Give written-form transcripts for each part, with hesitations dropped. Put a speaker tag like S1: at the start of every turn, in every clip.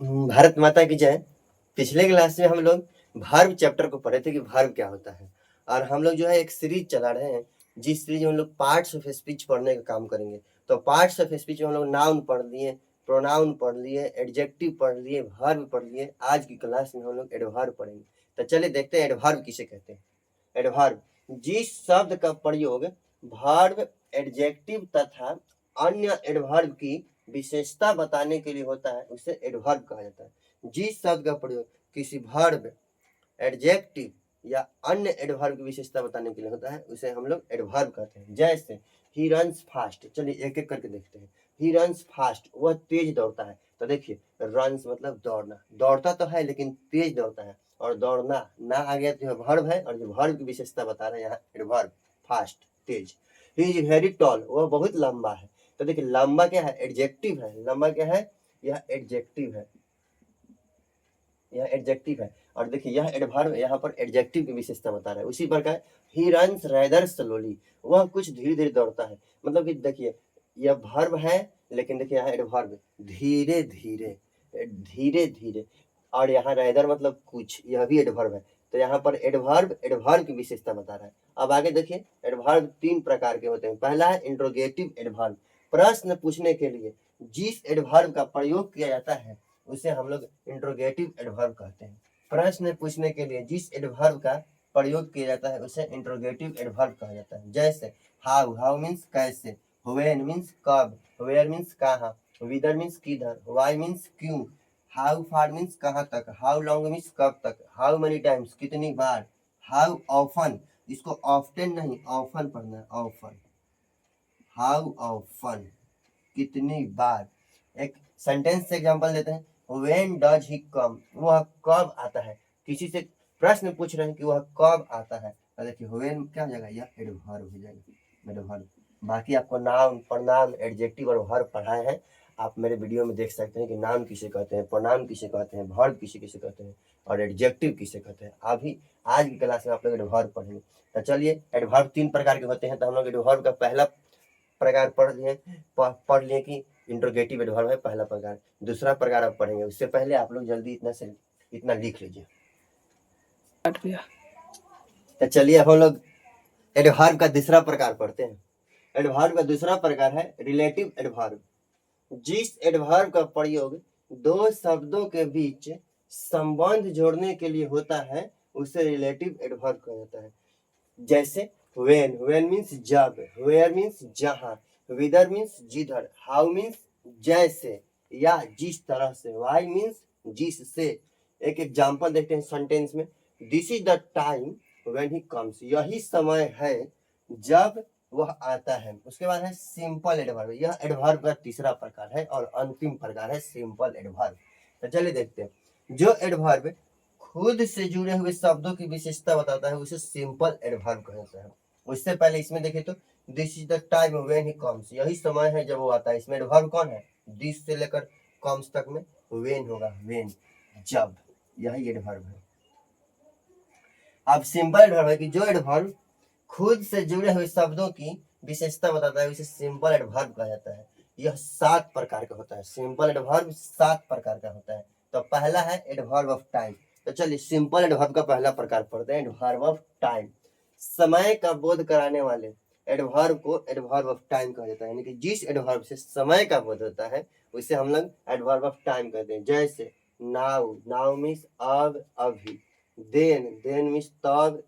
S1: भारत माता की जय। पिछले क्लास में हम लोग वर्ब चैप्टर को पढ़े थे कि वर्ब क्या होता है, और हम लोग जो है एक सीरीज चला रहे हैं, जिस सीरीज में हम लोग पार्ट्स ऑफ स्पीच पढ़ने का काम करेंगे। तो पार्ट्स ऑफ स्पीच में हम लोग नाउन पढ़ लिए, प्रोनाउन पढ़ लिए, एडजेक्टिव पढ़ लिए, वर्ब पढ़ लिए। आज की क्लास में हम लोग एडवर्ब पढ़ेंगे। तो चलिए देखते हैं एडवर्ब किसे कहते हैं। एडवर्ब जिस शब्द का प्रयोग वर्ब, एडजेक्टिव तथा अन्य एडवर्ब की विशेषता बताने के लिए होता है, उसे एडवर्ब कहा जाता है। जिस शब्द का प्रयोग किसी वर्ब, एडजेक्टिव या अन्य एडवर्ब की विशेषता बताने के लिए होता है, उसे हम लोग एडवर्ब कहते हैं। जैसे ही रन्स फास्ट, चलिए एक एक करके देखते हैं। ही रन्स फास्ट, वह तेज दौड़ता है। तो देखिए रन्स मतलब दौड़ना, दौड़ता तो है लेकिन तेज दौड़ता है। और दौड़ना ना आ गया तो वर्ब है, और जो वर्ब की विशेषता बता रहे हैं यहाँ adverb, fast, Tej. He is very tall, वह बहुत लंबा है। तो देखिए लंबा क्या है, एडजेक्टिव है। लंबा क्या है, यह एडजेक्टिव है, यह एडजेक्टिव है। और देखिए यह एडवर्ब यहाँ पर एडजेक्टिव की विशेषता बता रहा है। उसी प्रकार ही रन्स रैदर स्लोली, वह कुछ धीरे धीरे दौड़ता है। मतलब कि देखिए यह वर्ब है, लेकिन देखिए यहाँ एडवर्ब धीरे धीरे, धीरे धीरे। और यहाँ रैदर मतलब कुछ, यह भी एडवर्ब है। तो यहाँ पर एडवर्ब एडवर्ब की विशेषता बता रहा है। अब आगे देखिए एडवर्ब तीन प्रकार के होते हैं। पहला है इंट्रोगेटिव एडवर्ब, प्रश्न पूछने के लिए जिस एडवर्ब का प्रयोग किया जाता है उसे हम लोग इंट्रोगेटिव एडवर्ब कहते हैं। प्रश्न पूछने के लिए जिस एडवर्ब का प्रयोग किया जाता है उसे इंट्रोगेटिव एडवर्ब कहा जाता है। जैसे हाउ, हाउ मीन्स कैसे, व्हेन मीन्स कब, वेयर मीन्स कहाँ, विदर मीन्स किधर, व्हाई मीन्स क्यों, हाउ फार मीन्स कहाँ तक, हाउ लॉन्ग मीन्स कब तक, हाउ मेनी टाइम्स कितनी बार, हाउ ऑफन, इसको ऑफ्टन नहीं ऑफन पढ़ना है, ऑफन, हाउ ऑफन कितनी बार। एक सेंटेंस से एग्जांपल देते हैं, व्हेन डज ही कम, वह कब आता है। किसी से प्रश्न पूछ रहे हैं कि वह कब आता है, तो देखिए व्हेन क्या हो जाएगा, यह एडवर्ब हो जाएगा, एडवर्ब। बाकी आपको नाउन, प्रनाउन, एडजेक्टिव और वर्ब पढ़ाए हैं। आप मेरे वीडियो में देख सकते हैं कि नाउन किसे कहते हैं, प्रोनाउन किसे कहते हैं, वर्ब किसे किसे कहते हैं, और एडजेक्टिव किसे कहते हैं। अभी आज की क्लास में आप लोग एडवर्ब पढ़ेंगे। तो चलिए एडवर्ब तीन प्रकार के होते हैं। तो हम लोग एडवर्ब का पहला प्रकार पढ़ लिए कि इंट्रोगेटिव एडवर्ब है पहला प्रकार। दूसरा प्रकार आप पढ़ेंगे, उससे पहले आप लोग जल्दी इतना लिख लीजिए। तो चलिए हम लोग एडवर्ब का दूसरा प्रकार पढ़ते हैं। एडवर्ब का दूसरा प्रकार है रिलेटिव एडवर्ब। जिस एडवर्ब का प्रयोग दो शब्दों के बीच संबंध जोड़ने के लिए होता है उसे रिलेटिव एडवर्ब कहा जाता है। जैसे when, when मीन्स जब, where मीन्स जहां, whither मीन्स जिधर, how मीन्स जैसे या जिस तरह से, why मीन्स जिससे। एक एग्जांपल देखते हैं सेंटेंस में, this is the time when he comes, यही समय है जब वह आता है। उसके बाद है सिंपल एडवर्ब, यह एडवर्ब का तीसरा प्रकार है और अंतिम प्रकार है सिंपल एडवर्ब। तो चलिए देखते हैं। जो एडवर्ब खुद से जुड़े हुए शब्दों की विशेषता बताता है उसे सिंपल एडवर्ब कहते हैं। उससे पहले इसमें देखें तो this is the time when he comes, यही समय है जब वो आता है। इसमें एडवर्ब कौन है, दिस से लेकर कम्स तक में व्हेन होगा, व्हेन, जब, यही एडवर्ब है। अब सिंपल एडवर्ब है कि जो एडवर्ब खुद से जुड़े हुए शब्दों की विशेषता बताता है उसे सिंपल एडवर्ब कहा जाता है। यह 7 प्रकार का होता है। सिंपल एडवर्ब 7 प्रकार का होता है। तो पहला है एडवर्ब ऑफ टाइम। तो चलिए सिंपल एडवर्ब का पहला प्रकार पढ़ते हैं, एडवर्ब ऑफ टाइम। समय का बोध कराने वाले एडवर्ब को एडवर्ब ऑफ टाइम कहा जाता है। यानी कि जिस एडवर्ब से समय का बोध होता है उसे हम लोग एडवर्ब ऑफ टाइम कहते हैं। जैसे नाउ, नाउ मीन्स अब, अभी, देन, देन मीन्स तब,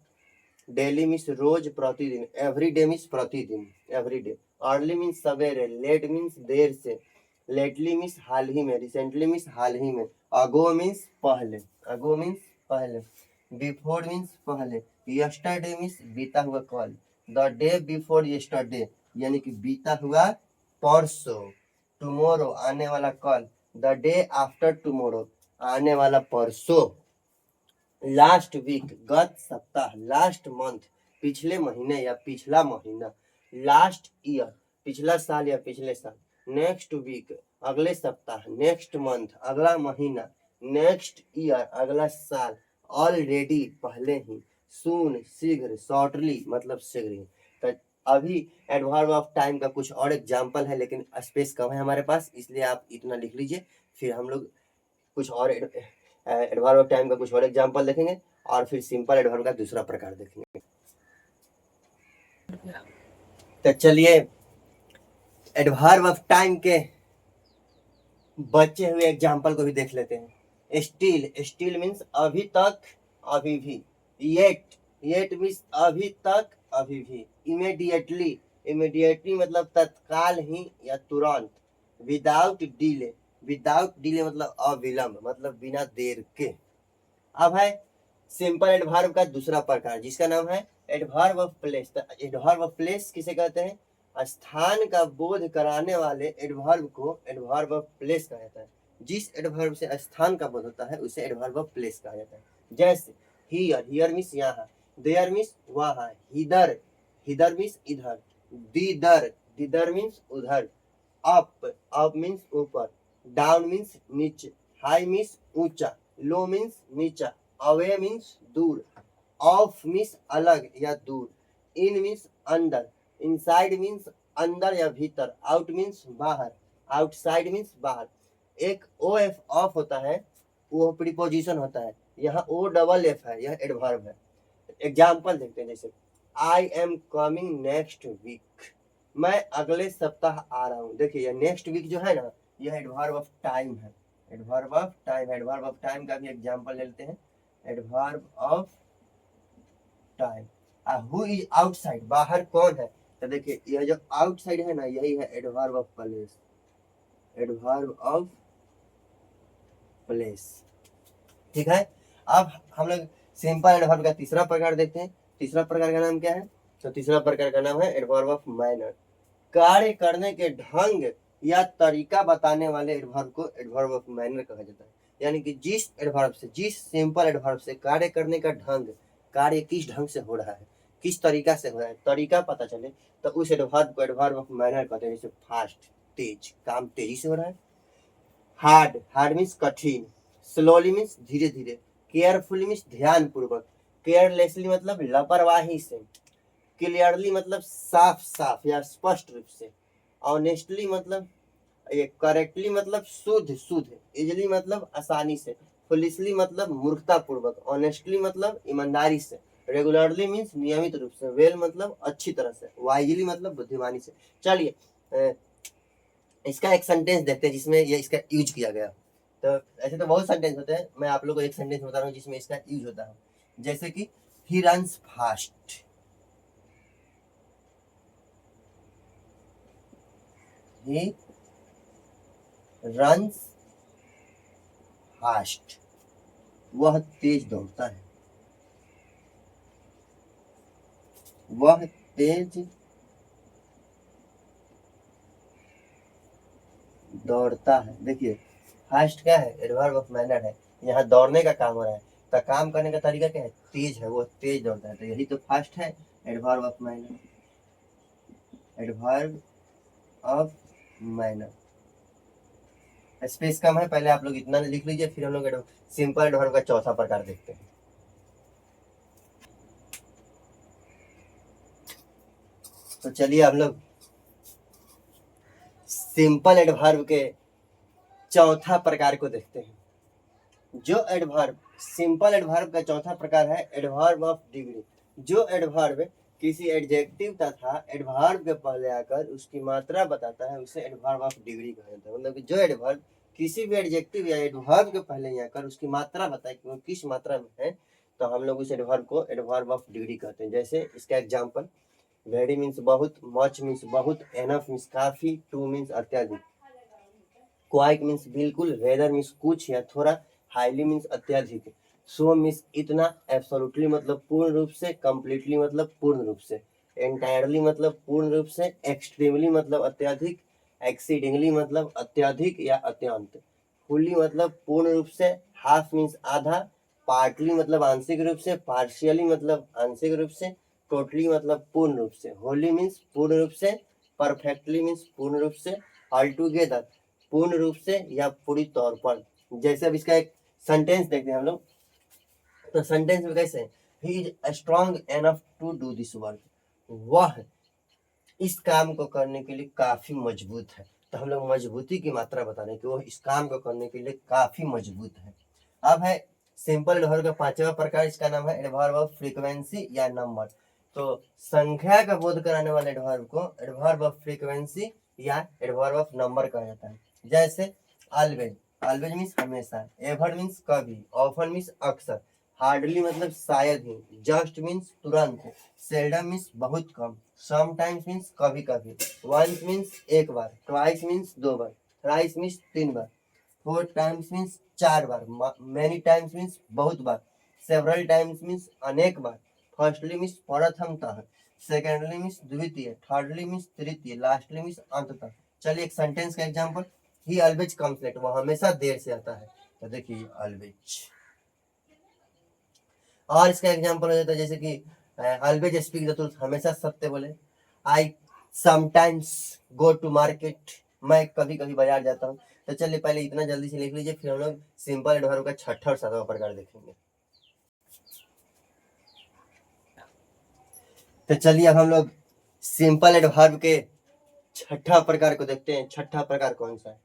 S1: डेली मीन्स रोज प्रतिदिन, एवरीडे मीन्स प्रतिदिन, एवरीडे, अर्ली मीन्स सवेरे, लेट मीन्स देर से, लेटली मीन्स हाल ही में, रिसेंटली मीन्स हाल ही में, अगो मीन्स पहले, अगो मीन्स पहले, बिफोर मीन्स पहले, यस्टरडे मीन्स बीता हुआ कल, द डे बिफोर यस्टरडे यानी कि बीता हुआ परसों, टुमारो आने वाला कल, द डे आफ्टर टुमारो आने वाला परसों, लास्ट वीक गत सप्ताह, लास्ट मंथ पिछले महीने या पिछला महीना, लास्ट ईयर पिछला साल या पिछले साल, नेक्स्ट वीक अगले सप्ताह, नेक्स्ट मंथ अगला महीना, नेक्स्ट ईयर अगला साल, ऑलरेडी पहले ही, सून शीघ्र, शॉर्टली मतलब शीघ्र ही। तो अभी एडवर्ब ऑफ टाइम का कुछ और एग्जाम्पल है, लेकिन स्पेस कम है हमारे पास, इसलिए आप इतना लिख लीजिए। फिर हम लोग कुछ और एडवर्ब ऑफ टाइम का कुछ और एग्जाम्पल देखेंगे और फिर सिंपल एडवर्ब का दूसरा प्रकार देखेंगे। तो चलिए एडवर्ब ऑफ टाइम के बचे हुए एग्जाम्पल को भी देख लेते हैं। स्टिल, स्टिल मीन्स अभी तक, अभी भी। येट, येट मीन्स अभी तक, अभी भी। इमीडिएटली, इमीडिएटली मतलब तत्काल ही या तुरंत। विदाउट डिले, विदाउट डिले मतलब अविलंब, मतलब बिना देर के। अब है सिंपल एडवर्ब का दूसरा प्रकार जिसका नाम है adverb of place. Adverb of place किसे कहते हैं? स्थान का बोध कराने वाले एडवर्ब को एडवर्ब ऑफ प्लेस कहा जाता है। जिस एडवर्ब से स्थान का बोध होता है उसे एडवर्ब ऑफ प्लेस कहा जाता है। जैसे हियर, हियर मीन्स यहाँ। देयर मीन्स वहाँ। हिदर, हिदर मीन्स इधर। दीदर, दीदर मीन्स उधर। अप, अप मीन्स ऊपर। डाउन मीन्स नीचे। हाई मीन्स ऊंचा। लो मीन्स नीचा। अवे मीन्स दूर। ऑफ मीन्स अलग या दूर। इन मीन्स अंदर। इनसाइड मीन्स अंदर या भीतर। आउट मीन्स बाहर। आउटसाइड मीन्स बाहर। एक ओ एफ ऑफ होता है, वो प्रीपोजिशन होता है। यहाँ ओ डबल एफ है, यह एडवर्ब है। एग्जाम्पल देखते हैं। जैसे I am coming next week, मैं अगले सप्ताह आ रहा हूँ। देखिए यह नेक्स्ट वीक जो है ना, यह एडवर्ब ऑफ टाइम है। Adverb of time, adverb of time का भी एग्जाम्पल लेते हैं। Adverb of time. Who is outside, बाहर कौन है? तो देखिए यह जो आउटसाइड है ना, यही है adverb of place. Adverb of place, ठीक है। अब हम लोग सिंपल एडवर्ब का तीसरा प्रकार देखते हैं। तीसरा प्रकार का नाम क्या है? तो तीसरा प्रकार का नाम है एडवर्ब ऑफ मैनर। कार्य करने के ढंग या तरीका बताने वाले एडवर्ब को एडवर्ब ऑफ मैनर कहा जाता है। यानी कि जिस एडवर्ब से, जिस सिंपल एडवर्ब से कार्य करने का ढंग, कार्य किस ढंग से हो रहा है, किस तरीका से हो रहा है, तरीका पता चले, तो उस एडवर्ब को एडवर्ब ऑफ मैनर कहते हैं। जैसे फास्ट, तेज, काम तेजी से हो रहा है। हार्ड, हार्ड मीन्स कठिन। स्लोली मीन्स धीरे धीरे। केयरफुली मीन्स ध्यान पूर्वक। केयरलेसली मतलब लापरवाही से। क्लियरली मतलब साफ साफ या स्पष्ट रूप से। ऑनेस्टली मतलब ये करेक्टली मतलब शुद्ध शुद्ध। इजली मतलब आसानी से। फुलिशली मतलब मूर्खता पूर्वक। ऑनेस्टली मतलब ईमानदारी से। रेगुलरली मीन्स नियमित रूप से। वेल मतलब अच्छी तरह से। वाइजली मतलब बुद्धिमानी से। चलिए इसका एक सेंटेंस देखते हैं जिसमें ये इसका यूज किया गया। तो ऐसे तो बहुत सेंटेंस होते हैं, मैं आप लोगों को एक सेंटेंस बता रहा हूँ जिसमें इसका यूज होता है। जैसे कि he runs fast, he runs fast, वह तेज दौड़ता है। वह तेज दौड़ता है। देखिए फास्ट क्या है? एडवर्ब ऑफ मैनर है। यहाँ दौड़ने का काम हो रहा है, तो काम करने का तरीका क्या है? तेज है, वो तेज दौड़ता है, तो यही तो फास्ट है, adverb of manner. Adverb of manner. Space कम है, पहले आप लोग इतना लिख लीजिए, फिर हम लोग सिंपल एडवर्ब का चौथा प्रकार देखते हैं। तो चलिए हम लोग सिंपल एडवर्ब के चौथा प्रकार को देखते हैं। जो एडवर्ब, सिंपल एडवर्ब का चौथा प्रकार है एडवर्ब ऑफ डिग्री। जो एडवर्ब किसी एडजेक्टिव तथा एडवर्ब के पहले आकर उसकी मात्रा बताता है उसे एडवर्ब ऑफ डिग्री कहा जाता है। मतलब कि जो एडवर्ब किसी भी एडजेक्टिव या एडवर्ब के पहले आकर उसकी मात्रा बताए कि वो किस मात्रा में है, तो हम लोग उस एडवर्ब को एडवर्ब ऑफ डिग्री कहते हैं। जैसे इसका एग्जाम्पल, वेरी मीन्स बहुत, मच मीन्स बहुत, एनफ मीन्स काफी, टू मीन्स अत्यधिक, क्वाइट मीन्स बिल्कुल, रेदर मीन्स कुछ या थोड़ा, हाईली मीन्स अत्यधिक, सो मीन्स इतना, एब्सोल्युटली मतलब पूर्ण रूप से, कंप्लीटली मतलब पूर्ण रूप से, एंटायरली मतलब पूर्ण रूप से, एक्सट्रीमली मतलब अत्यधिक, एक्सीडिंगली मतलब अत्यधिक या अत्यंत, फुल्ली मतलब पूर्ण रूप से, हाफ मीन्स आधा, पार्टली मतलब आंशिक रूप से, पार्शियली मतलब आंशिक रूप से, टोटली मतलब पूर्ण रूप से, होली मीन्स पूर्ण रूप से, परफेक्टली मीन्स पूर्ण रूप से, ऑल टूगेदर पूर्ण रूप से या पूरी तौर पर। जैसे अब इसका एक सेंटेंस देखते हैं हम लोग। तो सेंटेंस में कैसे है? He is strong enough to do this work, वह इस काम को करने के लिए काफी मजबूत है। तो हम लोग मजबूती की मात्रा बता रहे हैं कि वो इस काम को करने के लिए काफी मजबूत है। अब है सिंपल एडवर्ब का पांचवा प्रकार, इसका नाम है एडवर्ब ऑफ फ्रीक्वेंसी या नंबर। तो संख्या का बोध कराने वाले एडवर्ब को एडवर्ब ऑफ फ्रीक्वेंसी या एडवर्ब ऑफ नंबर कहा जाता है। जैसे ऑलवेज, ऑलवेज मीन्स हमेशा, एवर मीन्स कभी, ऑफन मीन्स अक्सर, हार्डली मतलब शायद ही, जस्ट मीन्स तुरंत, सेल्डम मीन्स बहुत कम, समटाइम्स मीन्स कभी कभी, वंस मीन्स एक बार, ट्वाइस मीन्स दो बार, थ्राइस मीन्स तीन बार, फोर टाइम्स मीन्स चार बार, मेनी टाइम्स मीन्स बहुत बार, सेवरल टाइम्स मीन्स अनेक बार, फर्स्टली मीन्स प्रथमतः, सेकेंडली मीन्स द्वितीय, थर्डली मीन्स तृतीय, लास्टली मीन्स अंततः। चलिए एक सेंटेंस का example, he always comes late, वो हमेशा देर से आता है। तो देखिए ऑलवेज। और इसका एग्जांपल हो जाता है जैसे कि ऑलवेज स्पीक द ट्रूथ, हमेशा सत्य बोले। I sometimes go to market, मैं कभी कभी बाजार जाता हूँ। तो चलिए पहले इतना जल्दी से लिख लीजिए, फिर हम लोग सिंपल एडवर्ब का छठा और सातवां प्रकार देखेंगे। तो चलिए अब हम लोग सिंपल एडवर्ब के छठा प्रकार को देखते हैं। छठा प्रकार कौन सा है?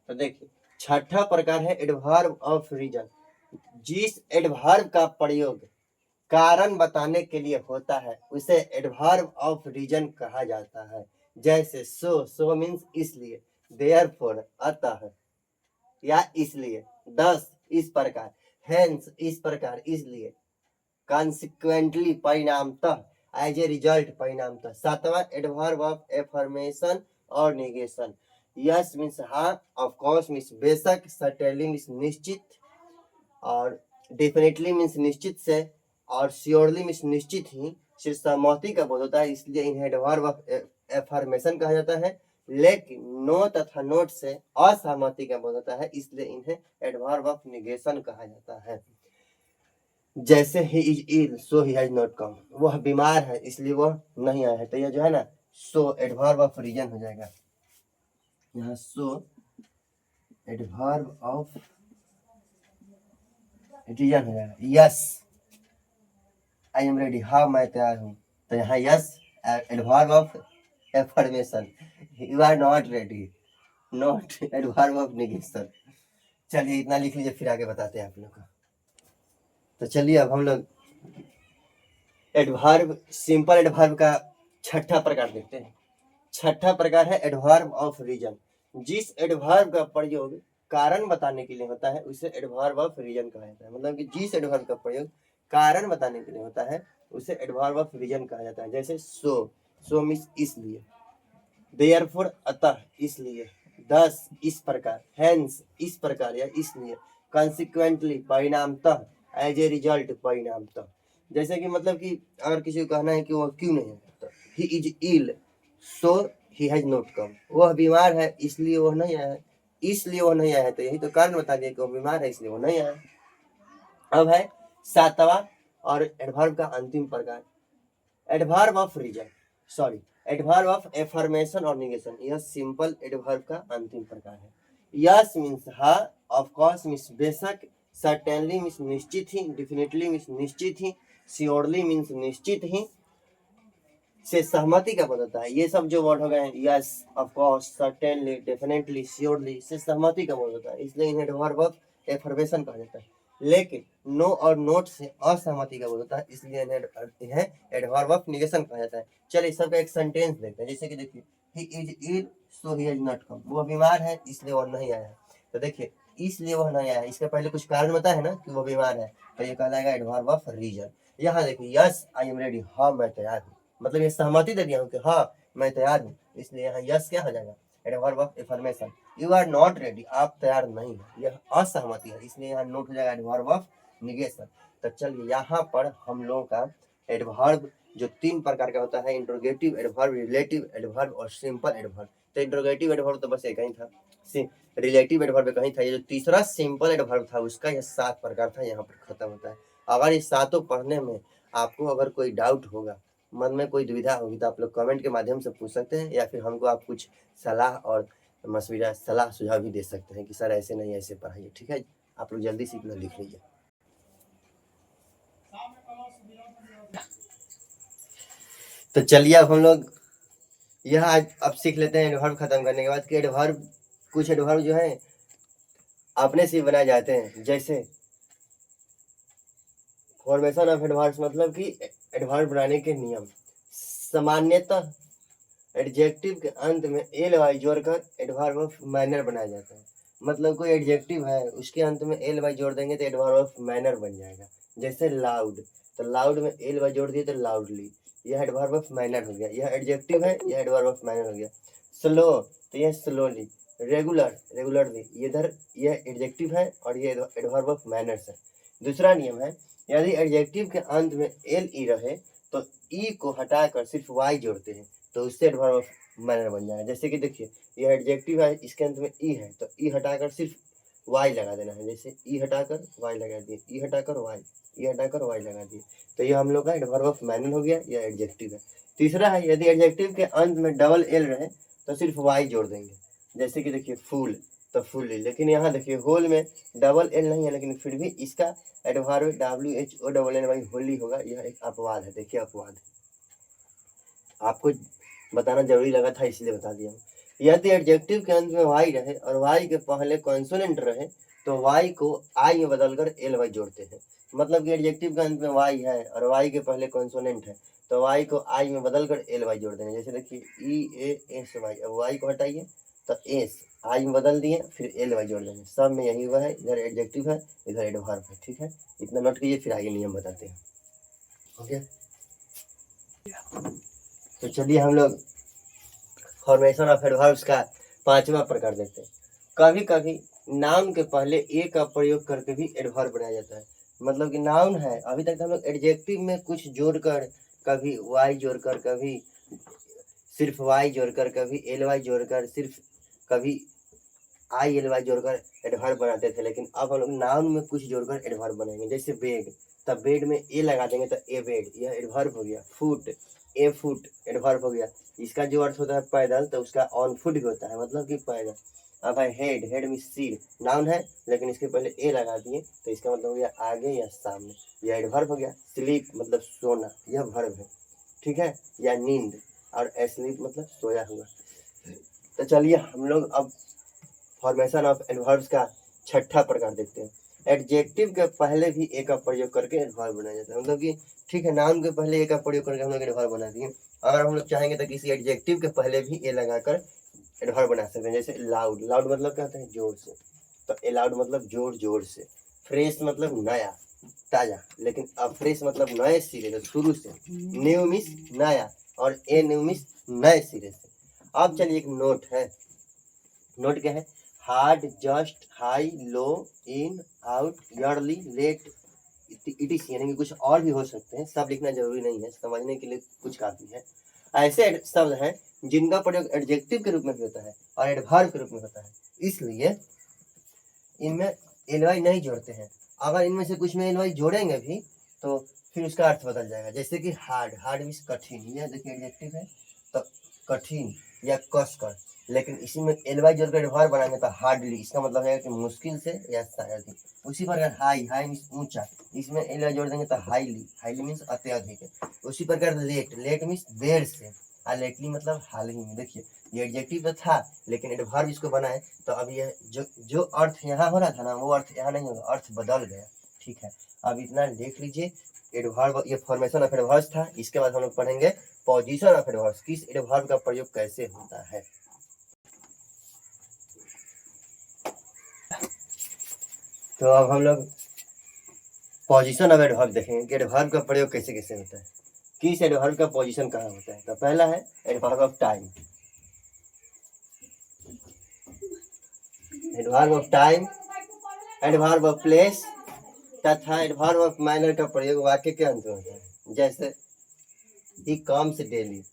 S1: तो देखिए छठा प्रकार है एडवर्ब ऑफ रीजन। जिस एडवर्ब का प्रयोग कारण बताने के लिए होता है उसे एडवर्ब ऑफ रीजन कहा जाता है। जैसे सो मीन्स इसलिए, देयरफॉर अतः या इसलिए, दस इस प्रकार, हेंस इस प्रकार इसलिए, कॉन्सिक्वेंटली परिणामतः, एज ए रिजल्ट परिणामतः। सातवां एडवर्ब ऑफ एफर्मेशन और निगेशन। यस मीन्स हाँ, ऑफ कोर्स मीन्स बेशक, सर्टेनली मीन्स निश्चित, और डेफिनेटली मीन्स निश्चित से, और श्योरली मीन्स निश्चित ही से सहमति का बोध होता है, इसलिए इन्हें एडवर्ब ऑफ एफर्मेशन कहा जाता है। लेकिन नो तथा नोट से असहमति का बोध होता है, इसलिए इन्हें एडवर्ब ऑफ निगेशन कहा जाता है। जैसे he is ill so he has not come, वह बीमार है इसलिए वह नहीं आया है। तो यह जो है ना सो एडवर्ब ऑफ रीजन हो जाएगा। यहाँ सो एडवर्ब ऑफ रीजन हो जाएगा। यस आई एम रेडी, हाँ मैं तैयार हूँ। तो यहाँ yes adverb of affirmation, you are not ready, not adverb of negation. चलिए इतना लिख लीजिए, फिर आगे बताते हैं आप लोग का। तो चलिए अब हम लोग एडवर्ब, सिंपल एडवर्ब का छठा प्रकार देखते हैं। छठा प्रकार है एडवर्ब ऑफ रीजन। जिस एडवर्ब का प्रयोग कारण बताने के लिए होता है उसे एडवर्ब ऑफ रीजन कहा जाता है। मतलब कि जिस एडवर्ब का प्रयोग कारण बताने के लिए होता है उसे एडवर्ब ऑफ रीजन कहा जाता है। जैसे सो मीन्स इसलिए, देयरफॉर अतः इसलिए, दस इस प्रकार, हेंस इस प्रकार या इसलिए, कॉन्सिक्वेंटली परिणामतः, एज ए रिजल्ट परिणामतः। जैसे कि मतलब कि अगर किसी को कहना है कि वह क्यों नहीं है, तो he is ill so he has not come, वह बीमार है इसलिए वह नहीं आया है, इसलिए वह नहीं आया है। तो यही तो कारण बता दिया कि वह बीमार है इसलिए वह नहीं आया। अब है सातवां और एडवर्ब का अंतिम प्रकार, adverb of reason, sorry adverb of affirmation और निगेशन। यह सिंपल एडवर्ब का अंतिम प्रकार है। यस मीन्स हाँ, ऑफ कोर्स मीन्स बेशक, सर्टेनली मीन्स निश्चित ही, डेफिनेटली मीन्स निश्चित ही, श्योरली मीन्स निश्चित ही से सहमति का बोध होता है। ये सब जो वर्ड हो गए yes, of course, certainly, definitely, surely से सहमति का बोध होता है, इसलिए इन्हें एडवर्ब ऑफ एफर्मेशन कहा जाता है। लेकिन नो और नोट से असहमति का बोध होता है, इसलिए इन्हें एडवर्ब ऑफ निगेशन कहा जाता है। चलिए सबका एक सेंटेंस देखते हैं। जैसे कि देखिए he is ill so he has not come, वो बीमार है इसलिए वह नहीं आया है। तो देखिए इसलिए वह नहीं आया है, इसका पहले कुछ कारण बताया है ना कि वो बीमार है, तो ये कहलाएगा एडवर्ब ऑफ रीजन। यहाँ देखिए यस आई एम रेडी, हाँ मैं तैयार हूँ, मतलब ये सहमति दे दिया हूँ कि हाँ मैं तैयार हूँ, इसलिए यहाँ यस क्या हो जाएगा adverb of affirmation. You are not ready, आप तैयार नहीं है, यह असहमति है, इसलिए यहाँ नोट हो जाएगा एडवर्ब ऑफ निगेशन। तो चलिए यहाँ पर हम लोगों का एडवर्ब जो तीन प्रकार का होता है, इंट्रोगेटिव एडवर्ब, रिलेटिव एडवर्ब और सिंपल एडवर्ब। तो इंट्रोगेटिव एडवर्ब तो बस एक ही था, रिलेटिव एडवर्ब कहीं था, ये जो तीसरा सिंपल एडवर्ब था उसका यह 7 प्रकार था, यहाँ पर खत्म होता है। अगर ये सातों पढ़ने में आपको अगर कोई डाउट होगा, मन में कोई दुविधा होगी, तो आप लोग कमेंट के माध्यम से पूछ सकते हैं, या फिर हमको आप कुछ सलाह और मशविरा, सलाह सुझाव भी दे सकते हैं कि सर ऐसे नहीं ऐसे पढ़ाइए। ठीक है, आप लोग जल्दी से इतना लिख लीजिए। तो चलिए अब हम लोग यह आज अब सीख लेते हैं एडवर्ब खत्म करने के बाद कि एडवर्ब, कुछ एडवर्ब जो है अपने से ही बनाए जाते हैं। जैसे फॉर्मेशन ऑफ एडवर्ब्स मतलब कि एडवर्ब बनाने के नियम। सामान्यतः एडजेक्टिव के अंत में एल वाई जोड़कर एडवर्ब ऑफ मैनर बनाया जाता है। मतलब कोई एडजेक्टिव है उसके अंत में एल वाई जोड़ देंगे तो एडवर्ब ऑफ मैनर बन जाएगा। जैसे लाउड, तो लाउड में एल वाई जोड़ दिए तो लाउडली, यह एडवर्ब ऑफ मैनर हो गया, यह एडजेक्टिव है, यह एडवर्ब ऑफ मैनर हो गया। स्लो, तो यह स्लोली। रेगुलर, रेगुलरली, इधर यह एडजेक्टिव है और ये एडवर्ब ऑफ मैनर्स है। दूसरा नियम है, यदि एडजेक्टिव के अंत में एल ई रहे तो ई को हटाकर सिर्फ वाई जोड़ते हैं तो उससे एडवर्ब ऑफ मैनर बन जाएगा। जैसे कि देखिए यह एडजेक्टिव है, इसके अंत में ई है तो ई हटाकर सिर्फ वाई लगा देना है। जैसे ई हटाकर वाई लगा दिए, ई हटाकर वाई, ई हटाकर वाई लगा दिए, तो ये हम लोग का एडवर्ब ऑफ मैनर हो गया, यह एडजेक्टिव है। तीसरा है, यदि एडजेक्टिव के अंत में डबल एल रहे तो सिर्फ वाई जोड़ देंगे। जैसे कि देखिए फूल, तो फुल्ली, लेकिन यहाँ देखिए होल में डबल एल नहीं है लेकिन फिर भी इसका एडवर्ब WHOLLY होली होगा, यह एक अपवाद है। देखिए अपवाद आपको बताना जरूरी लगा था इसलिए बता दिया। यदि एडजेक्टिव के अंत में वाई रहे और वाई के पहले कॉन्सोनेंट रहे तो वाई को आई में बदलकर एल वाई जोड़ते हैं। मतलब कि एडजेक्टिव के अंत में वाई है और वाई के पहले कॉन्सोनेंट है तो वाई को आई में बदलकर एल वाई जोड़ देंगे। जैसे देखिए EASY, अब वाई को हटाइए तो एस आई में बदल दिए, फिर एल वाई जोड़ देंगे। सब में यही हुआ है, इधर एडजेक्टिव है इधर एडवर्ब है। ठीक है, इतना नोट कीजिए, फिर आगे नियम बताते हैं। ओके, तो चलिए हम लोग फॉर्मेशन ऑफ एडवर्ब्स का 5वां प्रकार देखते हैं। कभी कभी नाउन के पहले ए का प्रयोग करके भी एडवर्ब बनाया जाता है। मतलब कि नाउन है, अभी तक हम लोग एडजेक्टिव में कुछ जोड़कर, कभी वाई जोड़कर, कभी सिर्फ वाई जोड़कर, कभी एल वाई जोड़कर, सिर्फ कभी ILY जोड़कर एडवर्ब बनाते थे। लेकिन अब हम लोग नाउन में कुछ जोड़कर एडवर्ब बनाएंगे। जैसे बेड, तब बेड में ए लगा देंगे तो ए बेड, यह एडवर्ब हो गया। फुट, ए फुट एडवर्ब हो गया। इसका जो अर्थ होता है पैदल, तो उसका ऑन फुट भी होता है, मतलब कि पैदल। अब है हेड, हेड में सिर, नाउन है लेकिन इसके पहले ए लगा दिए तो इसका मतलब हो गया आगे या सामने, यह एडवर्ब हो गया। स्लीप मतलब सोना, यह वर्ब है। ठीक है, या नींद, और एस्लीप मतलब सोया हुआ। तो चलिए हम लोग अब फॉर्मेशन ऑफ एडवर्ब्स का 6ठा प्रकार देखते हैं। एडजेक्टिव के पहले भी ए का प्रयोग करके एडवर्ब बनाया जाता है। मतलब कि ठीक है, नाउन के पहले ए का प्रयोग करके हम लोग एडवर्ब बना दिए। अगर हम लोग चाहेंगे तो किसी एडजेक्टिव के पहले भी ए लगाकर एडवर्ब बना सकते हैं। जैसे लाउड, लाउड मतलब क्या होता है, जोर से, तो ए लाउड मतलब जोर जोर से। फ्रेश मतलब नया, ताजा, लेकिन अब फ्रेश मतलब नए सिरे से, शुरू से। न्यू मीन्स नया, और ए न्यू मीन्स नए सिरे से। अब चलिए एक नोट है, नोट क्या है, हार्ड, जस्ट, हाई, लो, इन, आउट, यर्ली, लेट, इटिस, यानी कि कुछ और भी हो सकते हैं, सब लिखना जरूरी नहीं है, समझने के लिए कुछ काफी है। ऐसे शब्द हैं जिनका प्रयोग एडजेक्टिव के रूप में भी होता है और एडवर्ब के रूप में होता है, इसलिए इनमें एलवाई नहीं जोड़ते हैं। अगर इनमें से कुछ में एलवाई जोड़ेंगे भी तो फिर उसका अर्थ बदल जाएगा। जैसे कि हार्ड, हार्ड मीन्स कठिन, यह देखिए एडजेक्टिव है तो कठिन या कसकर, लेकिन इसी में एलवाई जोड़कर एडवर्ब बनाएंगे तो हार्डली, इसका मतलब है कि मुश्किल से या शायद ही। उसी प्रकार हाई, हाई मीन्स ऊंचा, इसमें एलवाई जोड़ देंगे तो हाईली, हाईली मीन्स अत्यधिक। उसी प्रकार लेट, लेट मीन्स देर से, और लेटली मतलब हाल ही में। देखिए ये एडजेक्टिव तो था लेकिन एडवर्ब इसको बनाए तो अब यह जो अर्थ यहाँ हो रहा था ना वो अर्थ यहाँ नहीं होगा, अर्थ बदल गया। ठीक है, अब इतना देख लीजिए। एडवर्ब, ये फॉर्मेशन ऑफ एडवर्ब्स था। इसके बाद हम लोग पढ़ेंगे पोजीशन ऑफ एडवर्ब्स, किस एडवर्ब का प्रयोग कैसे होता है। तो अब हम लोग पोजीशन ऑफ एडवर्ब देखेंगे कि एडवर्ब का प्रयोग कैसे कैसे होता है, किस एडवर्ब का पोजीशन कहाँ होता है। तो पहला है adverb of time, adverb of time, adverb of place तथा एडवर्ब ऑफ मैनर का प्रयोग वाक्य के अंत में होता है। जैसे ही कम्स डेली,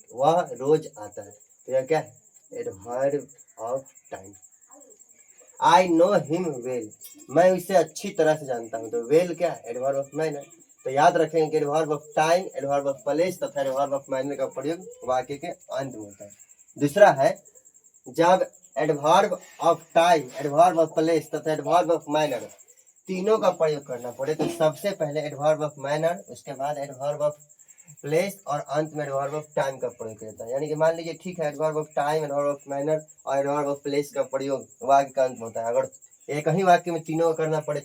S1: वह रोज आता है, तो यह क्या है, adverb of time. I know him well, मैं उसे अच्छी तरह से जानता हूँ, तो वेल क्या है, एडवर्ब ऑफ मैनर। तो याद रखेंगे कि adverb of time, adverb of place तथा एडवर्ब ऑफ मैनर का प्रयोग वाक्य के अंत में होता है। दूसरा है, जब adverb of time, adverb of place तथा एडवर्ब ऑफ मैनर तीनों का प्रयोग करना पड़े तो सबसे पहले एडवर्ब ऑफ मैनर, उसके बाद एडवर्ब ऑफ प्लेस और अंत में एडवर्ब ऑफ टाइम का प्रयोग किया जाता है। यानी कि मान लीजिए ठीक है, adverb of time, adverb of manner और एडवर्ब ऑफ प्लेस का प्रयोग वाक्य का अंत में होता है। अगर एक ही वाक्य में तीनों का करना पड़े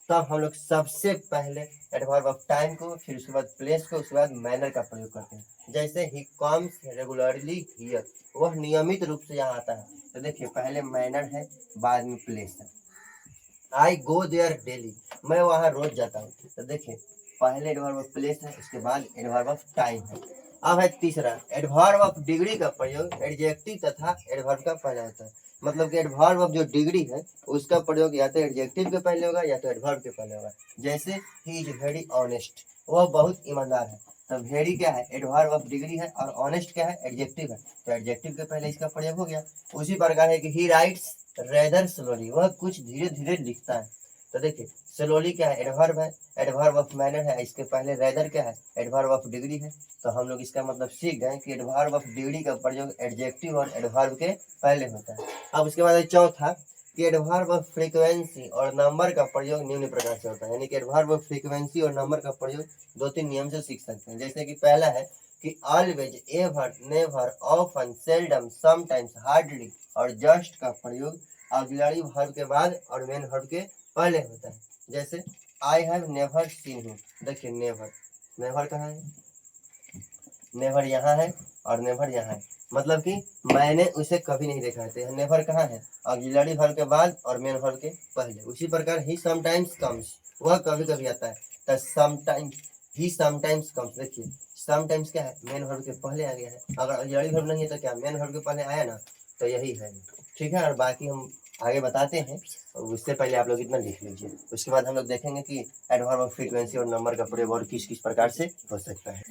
S1: तब हम लोग सबसे पहले एडवर्ब ऑफ टाइम को, फिर उसके बाद प्लेस को, उसके बाद मैनर का प्रयोग करते हैं। जैसे ही कम्स रेगुलरली हियर, वह नियमित रूप से यहाँ आता है। तो देखिए पहले मैनर है, बाद में प्लेस है। आई गो देयर डेली, मैं वहाँ रोज जाता हूँ। तो देखिए पहले एडवर्ब ऑफ प्लेस है, उसके बाद एडवर्ब ऑफ टाइम है। अब है तीसरा, एडवर्ब ऑफ डिग्री का प्रयोग एडजेक्टिव तथा एडवर्ब का पहले होता है। मतलब कि एडवर्ब ऑफ जो डिग्री है उसका प्रयोग या तो एडजेक्टिव के पहले होगा या तो एडवर्ब के पहले होगा। जैसे ही इज वेरी ऑनेस्ट, वह बहुत ईमानदार है। तो वेरी क्या है, एडवर्ब ऑफ डिग्री है, और ऑनेस्ट क्या है, एडजेक्टिव है। तो एडजेक्टिव के पहले इसका प्रयोग हो गया। उसी प्रकार है कि ही राइट्स रेदर स्लोली, वह कुछ धीरे धीरे लिखता है। तो देखिए स्लोली क्या है, एडवर्ब है, एडवर्ब ऑफ मैनर है, इसके पहले रेदर क्या है, एडवर्ब ऑफ डिग्री है। तो हम लोग इसका मतलब सीख गए कि एडवर्ब ऑफ डिग्री का प्रयोग एडजेक्टिव और एडवर्ब के पहले होता है। अब उसके बाद चौथा कि एडवर्ब ऑफ फ्रीक्वेंसी और नंबर का प्रयोग निम्न प्रकार से होता है। यानी कि एडवर्ब ऑफ फ्रीक्वेंसी और नंबर का प्रयोग 2-3 नियम से सीख सकते हैं। जैसे कि पहला है कि always, ever, never, often, seldom, sometimes, hardly और जस्ट का प्रयोग ऑक्सिलरी वर्ब के बाद और मेन वर्ब के पहले होता है। जैसे I have never seen him, देखिए नेवर, नेवर कहाँ है, नेवर यहाँ है और नेवर यहाँ है। मतलब कि मैंने उसे कभी नहीं देखा है। तो यह नेवर कहाँ है, ऑक्सिलरी वर्ब के बाद और मेन वर्ब के पहले। उसी प्रकार ही समटाइम्स कम्स, वह कभी कभी आता है। तो समटाइम्स, ही समटाइम्स कम्स, देखिए समटाइम्स क्या है, मेन वर्ब के पहले आ गया है। अगर ऑक्सिलरी वर्ब नहीं है तो क्या, मेन वर्ब के पहले आया ना, तो यही है। ठीक है, और बाकी हम आगे बताते हैं। उससे पहले आप लोग इतना लिख लीजिए, उसके बाद हम लोग देखेंगे कि एडवर्ब ऑफ फ्रीक्वेंसी और नंबर का प्रयोग और किस किस प्रकार से हो सकता है।